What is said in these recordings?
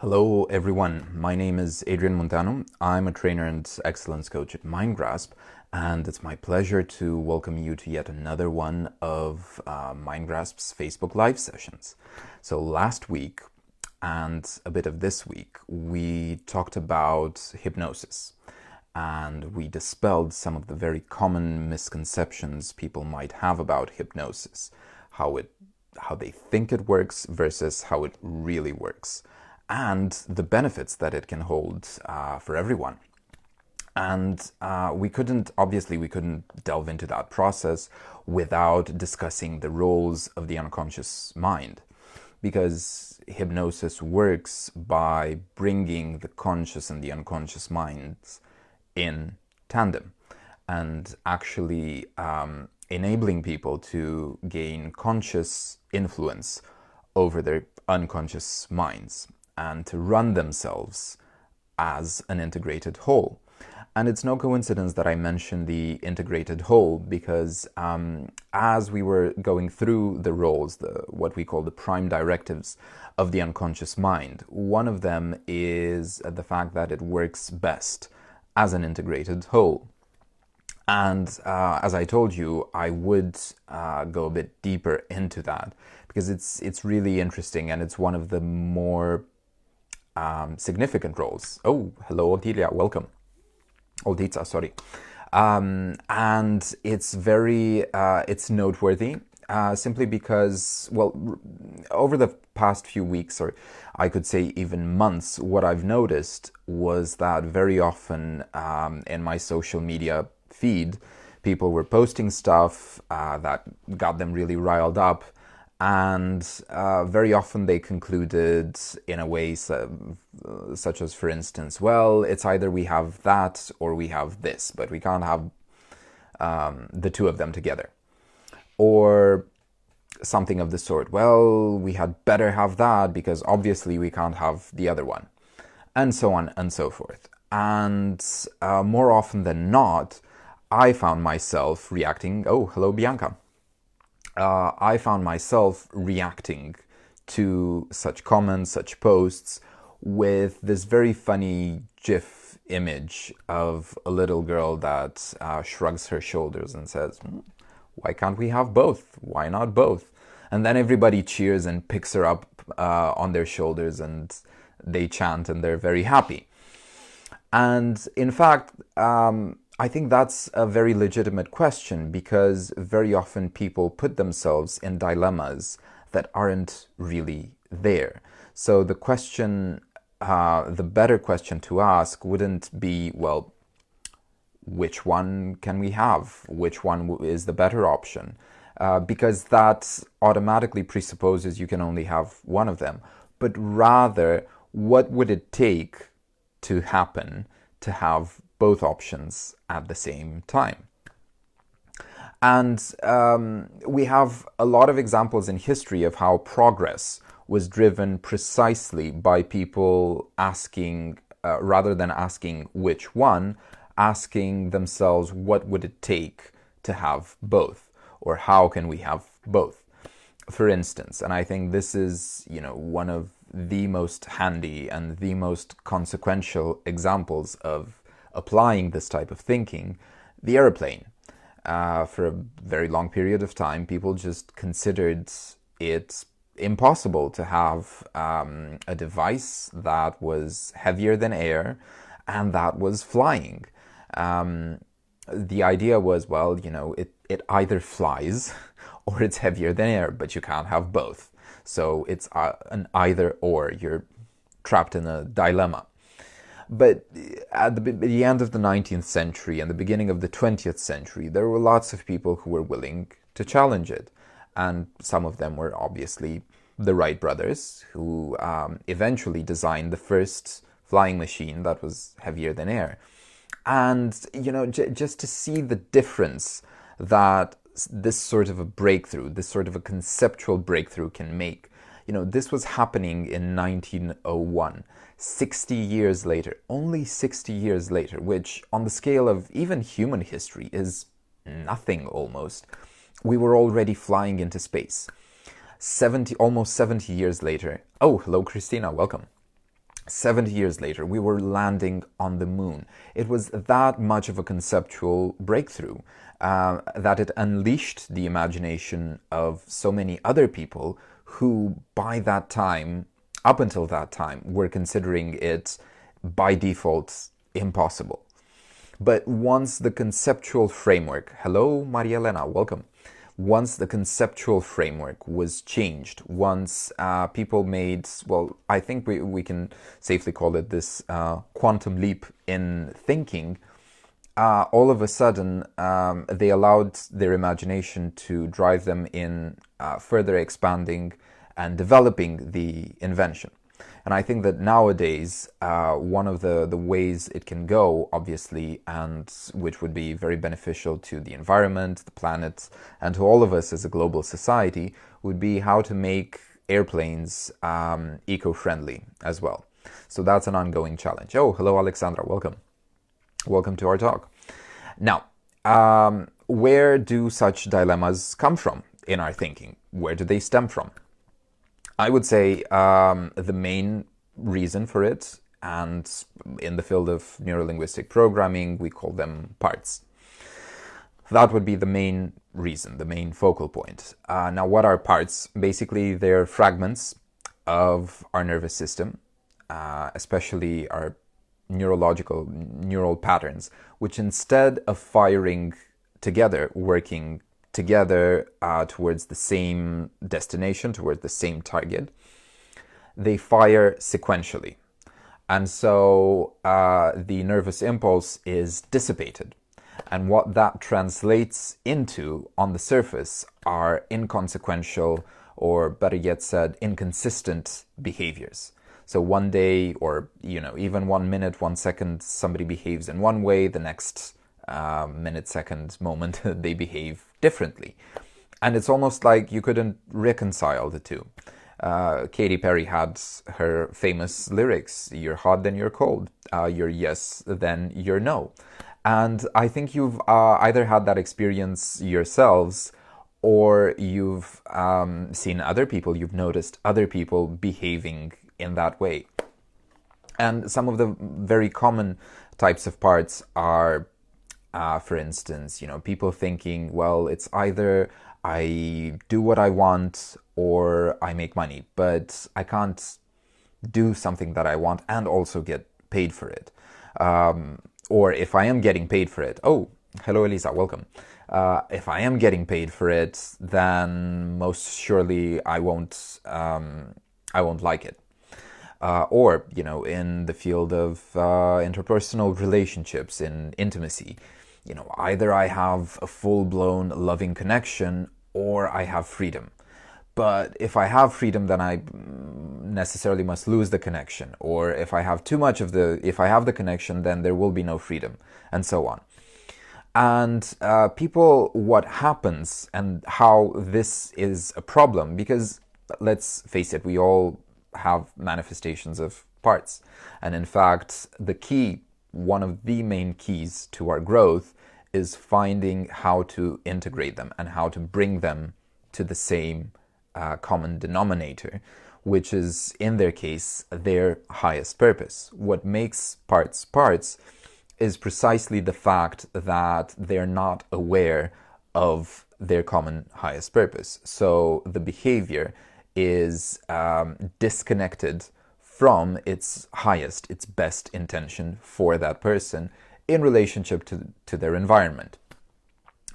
Hello everyone, my name is Adrian Montano. I'm a trainer and excellence coach at Mindgrasp, and it's my pleasure to welcome you to yet another one of Mindgrasp's Facebook Live sessions. So last week and a bit of this week, we talked about hypnosis, and we dispelled some of the very common misconceptions people might have about hypnosis, how they think it works versus how it really works, and the benefits that it can hold for everyone. And we couldn't delve into that process without discussing the roles of the unconscious mind, because hypnosis works by bringing the conscious and the unconscious minds in tandem and actually enabling people to gain conscious influence over their unconscious minds and to run themselves as an integrated whole. And it's no coincidence that I mentioned the integrated whole, because as we were going through the roles, what we call the prime directives of the unconscious mind, one of them is the fact that it works best as an integrated whole. And as I told you, I would go a bit deeper into that, because it's really interesting, and it's one of the more significant roles. Oh, hello, Otilia, welcome. Oditsa, sorry. And it's it's noteworthy, simply because, well, over the past few weeks, or I could say even months, what I've noticed was that very often in my social media feed, people were posting stuff that got them really riled up, and very often they concluded in a way such as, for instance, well, it's either we have that or we have this, but we can't have the two of them together. Or something of the sort, well, we had better have that because obviously we can't have the other one, and so on and so forth. And more often than not, I found myself reacting, oh, hello, Bianca. I found myself reacting to such comments, such posts, with this very funny GIF image of a little girl that shrugs her shoulders and says, why can't we have both? Why not both? And then everybody cheers and picks her up on their shoulders, and they chant, and they're very happy. And in fact, I think that's a very legitimate question, because very often people put themselves in dilemmas that aren't really there. So the question, the better question to ask wouldn't be, well, which one can we have? Which one is the better option? Because that automatically presupposes you can only have one of them. But rather, what would it take to happen to have both options at the same time? And we have a lot of examples in history of how progress was driven precisely by people asking, rather than asking which one, asking themselves, what would it take to have both? Or how can we have both? For instance, and I think this is, one of the most handy and the most consequential examples of applying this type of thinking, the airplane. For a very long period of time, people just considered it impossible to have a device that was heavier than air and that was flying. The idea was, well, it either flies or it's heavier than air, but you can't have both. So it's an either or. You're trapped in a dilemma. But at the end of the 19th century and the beginning of the 20th century, there were lots of people who were willing to challenge it. And some of them were obviously the Wright brothers, who eventually designed the first flying machine that was heavier than air. And, just to see the difference that this sort of a breakthrough, this sort of a conceptual breakthrough can make. This was happening in 1901. 60 years later, only 60 years later, which on the scale of even human history is nothing almost, we were already flying into space. Almost 70 years later. Oh, hello, Christina, welcome. 70 years later, we were landing on the moon. It was that much of a conceptual breakthrough that it unleashed the imagination of so many other people who, by that time, up until that time, were considering it by default impossible. But once the conceptual framework, hello, Maria Elena, welcome. Once the conceptual framework was changed, once people made, well, I think we can safely call it this quantum leap in thinking, all of a sudden they allowed their imagination to drive them in further expanding and developing the invention. And I think that nowadays, one of the ways it can go, obviously, and which would be very beneficial to the environment, the planet, and to all of us as a global society, would be how to make airplanes eco-friendly as well. So that's an ongoing challenge. Oh, hello, Alexandra. Welcome. Welcome to our talk. Now, where do such dilemmas come from in our thinking? Where do they stem from? I would say the main reason for it, and in the field of neurolinguistic programming, we call them parts. That would be the main reason, the main focal point. Now, what are parts? Basically, they're fragments of our nervous system, especially our neural patterns, which instead of firing together, working together towards the same destination, towards the same target, they fire sequentially. And so the nervous impulse is dissipated. And what that translates into on the surface are inconsequential, or better yet said, inconsistent behaviors. So one day, or even 1 minute, 1 second, somebody behaves in one way, the next minute, second, moment, they behave differently. And it's almost like you couldn't reconcile the two. Katy Perry had her famous lyrics, "You're hot, then you're cold. You're yes, then you're no." And I think you've either had that experience yourselves, or you've seen other people, you've noticed other people behaving in that way. And some of the very common types of parts are, for instance, people thinking, well, it's either I do what I want or I make money, but I can't do something that I want and also get paid for it. Or if I am getting paid for it, oh, hello, Elisa, welcome. If I am getting paid for it, then most surely I won't like it. Or, in the field of interpersonal relationships, in intimacy, either I have a full-blown loving connection or I have freedom. But if I have freedom, then I necessarily must lose the connection. Or if I have if I have the connection, then there will be no freedom, and so on. And people, what happens and how this is a problem, because let's face it, we all have manifestations of parts. And in fact, one of the main keys to our growth is finding how to integrate them and how to bring them to the same common denominator, which is, in their case, their highest purpose. What makes parts is precisely the fact that they're not aware of their common highest purpose. So the behavior is disconnected from its highest, its best intention for that person in relationship to their environment.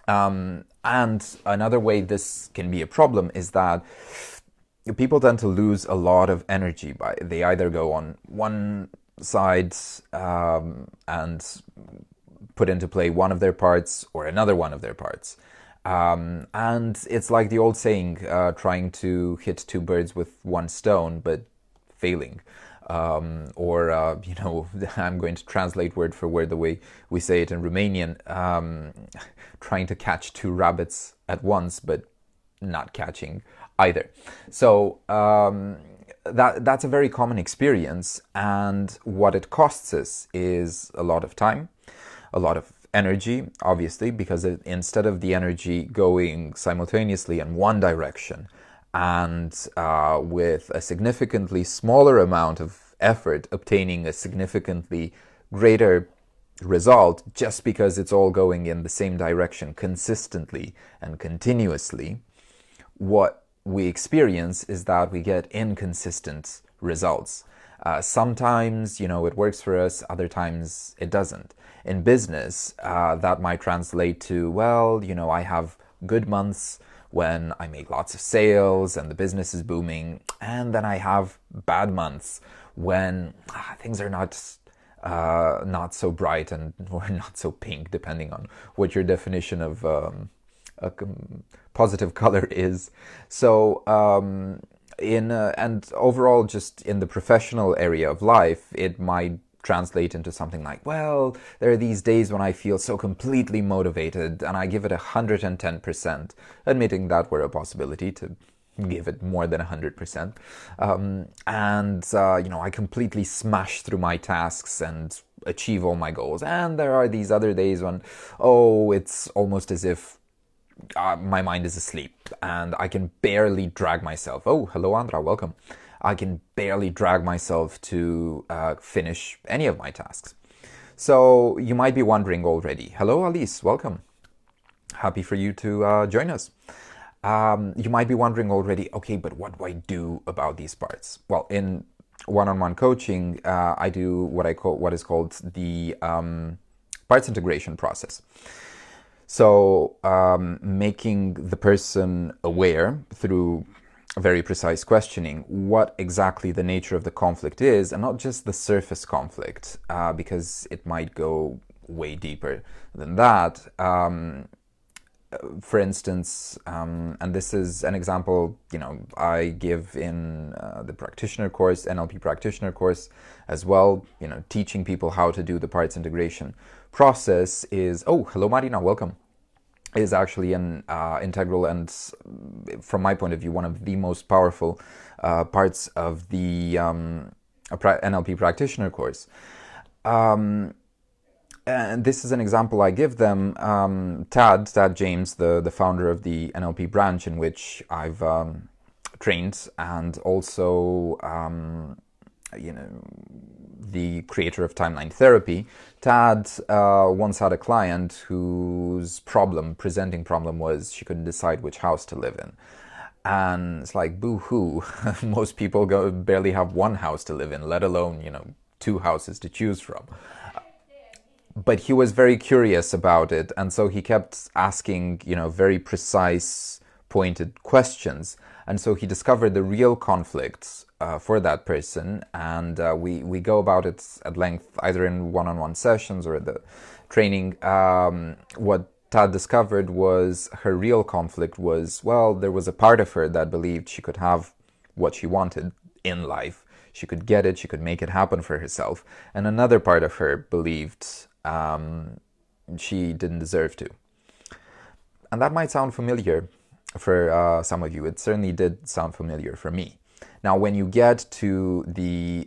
And another way this can be a problem is that people tend to lose a lot of energy they either go on one side and put into play one of their parts or another one of their parts. And it's like the old saying, trying to hit two birds with one stone, but failing. Or I'm going to translate word for word the way we say it in Romanian, trying to catch two rabbits at once, but not catching either. So that's a very common experience, and what it costs us is a lot of time, a lot of energy, obviously, because instead of the energy going simultaneously in one direction and with a significantly smaller amount of effort obtaining a significantly greater result just because it's all going in the same direction consistently and continuously, what we experience is that we get inconsistent results. Sometimes, it works for us, other times it doesn't. In business, that might translate to, well, I have good months when I make lots of sales and the business is booming, and then I have bad months when things are not so bright or not so pink, depending on what your definition of a positive color is. So and overall, just in the professional area of life, it might translate into something like, well, there are these days when I feel so completely motivated and I give it 110%, admitting that were a possibility to give it more than 100%. I completely smash through my tasks and achieve all my goals. And there are these other days when, it's almost as if my mind is asleep and I can barely drag myself. Oh, hello, Andra, welcome. I can barely drag myself to finish any of my tasks. So you might be wondering already. Hello, Alice, welcome. Happy for you to join us. You might be wondering already, okay, but what do I do about these parts? Well, in one-on-one coaching, I do what is called the parts integration process. So making the person aware through very precise questioning what exactly the nature of the conflict is, and not just the surface conflict, because it might go way deeper than that. For instance, and this is an example, I give in the practitioner course, NLP practitioner course as well, teaching people how to do the parts integration process is, oh, hello Marina, welcome, is actually an integral and, from my point of view, one of the most powerful parts of the NLP practitioner course. And this is an example I give them. Tad James, the founder of the NLP branch in which I've trained, and also the creator of Timeline Therapy. Tad once had a client whose presenting problem was she couldn't decide which house to live in. And it's like, boo-hoo, most people barely have one house to live in, let alone, 2 houses to choose from. But he was very curious about it, and so he kept asking, very precise, pointed questions. And so he discovered the real conflicts for that person, and we go about it at length, either in one-on-one sessions or the training. What Tad discovered was her real conflict was, well, there was a part of her that believed she could have what she wanted in life. She could get it, she could make it happen for herself. And another part of her believed she didn't deserve to. And that might sound familiar for some of you. It certainly did sound familiar for me. Now, when you get to the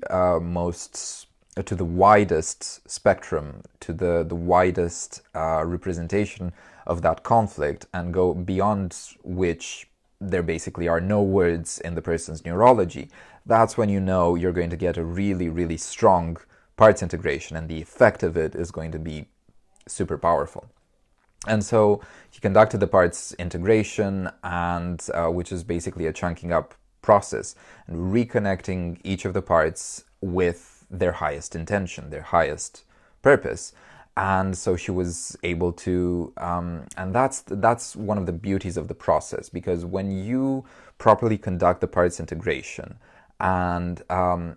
widest spectrum, to the widest representation of that conflict, and go beyond which there basically are no words in the person's neurology, that's when you're going to get a really, really strong parts integration, and the effect of it is going to be super powerful. And so he conducted the parts integration, and which is basically a chunking up process, and reconnecting each of the parts with their highest intention, their highest purpose. And so she was able to, and that's one of the beauties of the process, because when you properly conduct the parts integration, and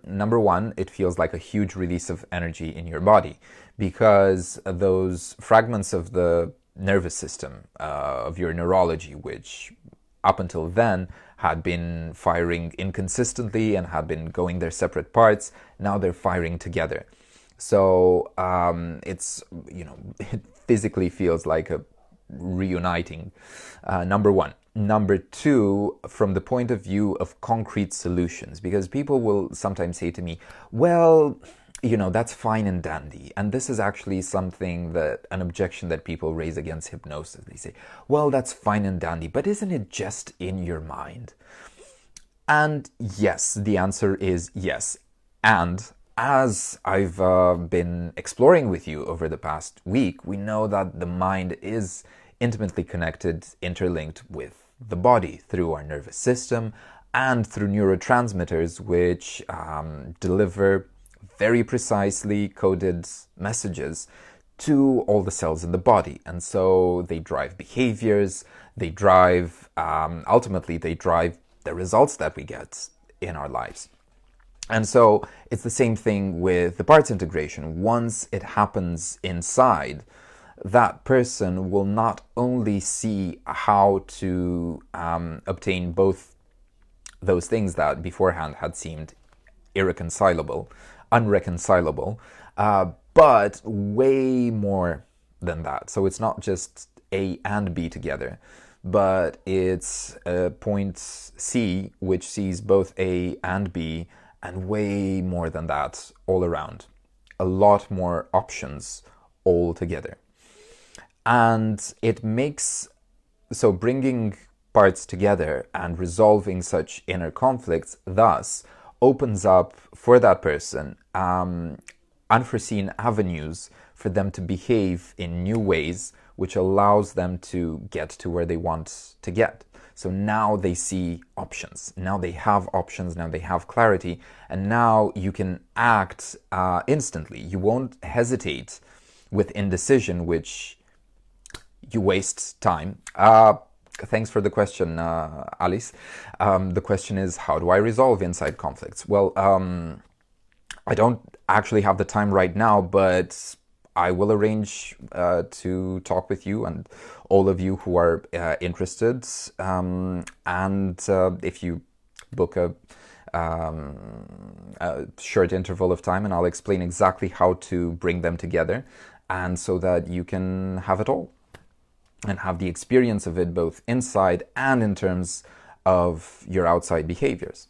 number one, it feels like a huge release of energy in your body, because those fragments of the nervous system, of your neurology, which up until then had been firing inconsistently and had been going their separate parts, now they're firing together. So it's, it physically feels like a reuniting, number one. Number two, from the point of view of concrete solutions, because people will sometimes say to me, well, that's fine and dandy. And this is actually an objection that people raise against hypnosis. They say, well, that's fine and dandy, but isn't it just in your mind? And yes, the answer is yes. And as I've been exploring with you over the past week, we know that the mind is intimately connected, interlinked with the body through our nervous system and through neurotransmitters, which deliver very precisely coded messages to all the cells in the body. And so they drive behaviors, they drive, ultimately, they drive the results that we get in our lives. And so it's the same thing with the parts integration. Once it happens inside, that person will not only see how to obtain both those things that beforehand had seemed irreconcilable, unreconcilable, but way more than that. So it's not just A and B together, but it's point C, which sees both A and B, and way more than that all around. A lot more options all together. And it makes, so bringing parts together and resolving such inner conflicts thus opens up for that person unforeseen avenues for them to behave in new ways, which allows them to get to where they want to get. So now they see options. Now they have options. Now they have clarity. And now you can act instantly. You won't hesitate with indecision, which you waste time. Thanks for the question, Alice. The question is, how do I resolve inside conflicts? Well, I don't actually have the time right now, but I will arrange to talk with you and all of you who are interested. And if you book a short interval of time, and I'll explain exactly how to bring them together, and so that you can have it all and have the experience of it both inside and in terms of your outside behaviors.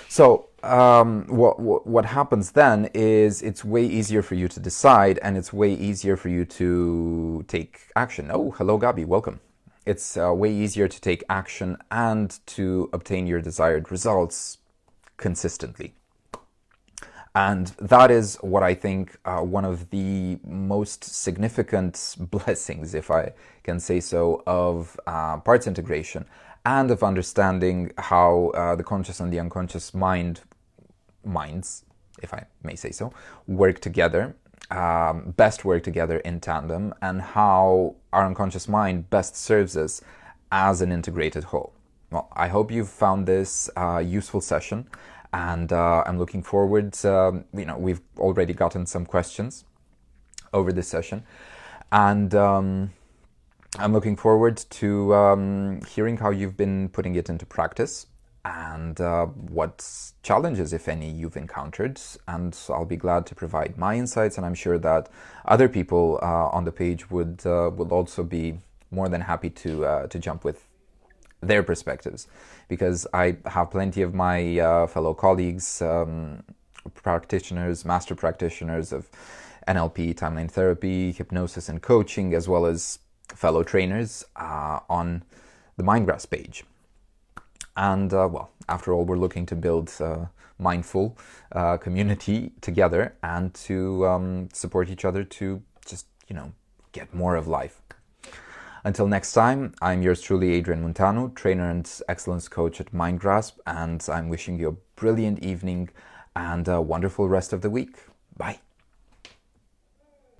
So what happens then is it's way easier for you to decide, and it's way easier for you to take action. Oh, hello, Gabi, welcome. It's way easier to take action and to obtain your desired results consistently. And that is what I think one of the most significant blessings, if I can say so, of parts integration and of understanding how the conscious and the unconscious minds, if I may say so, work together, best work together in tandem, and how our unconscious mind best serves us as an integrated whole. Well, I hope you've found this useful session. And I'm looking forward, we've already gotten some questions over this session. And I'm looking forward to hearing how you've been putting it into practice and what challenges, if any, you've encountered. And I'll be glad to provide my insights. And I'm sure that other people on the page would also be more than happy to jump with their perspectives, because I have plenty of my fellow colleagues, practitioners, master practitioners of NLP, timeline therapy, hypnosis and coaching, as well as fellow trainers on the Mindgrasp page. And after all, we're looking to build a mindful community together and to support each other to just, get more of life. Until next time, I'm yours truly, Adrian Montano, trainer and excellence coach at Mindgrasp, and I'm wishing you a brilliant evening and a wonderful rest of the week. Bye.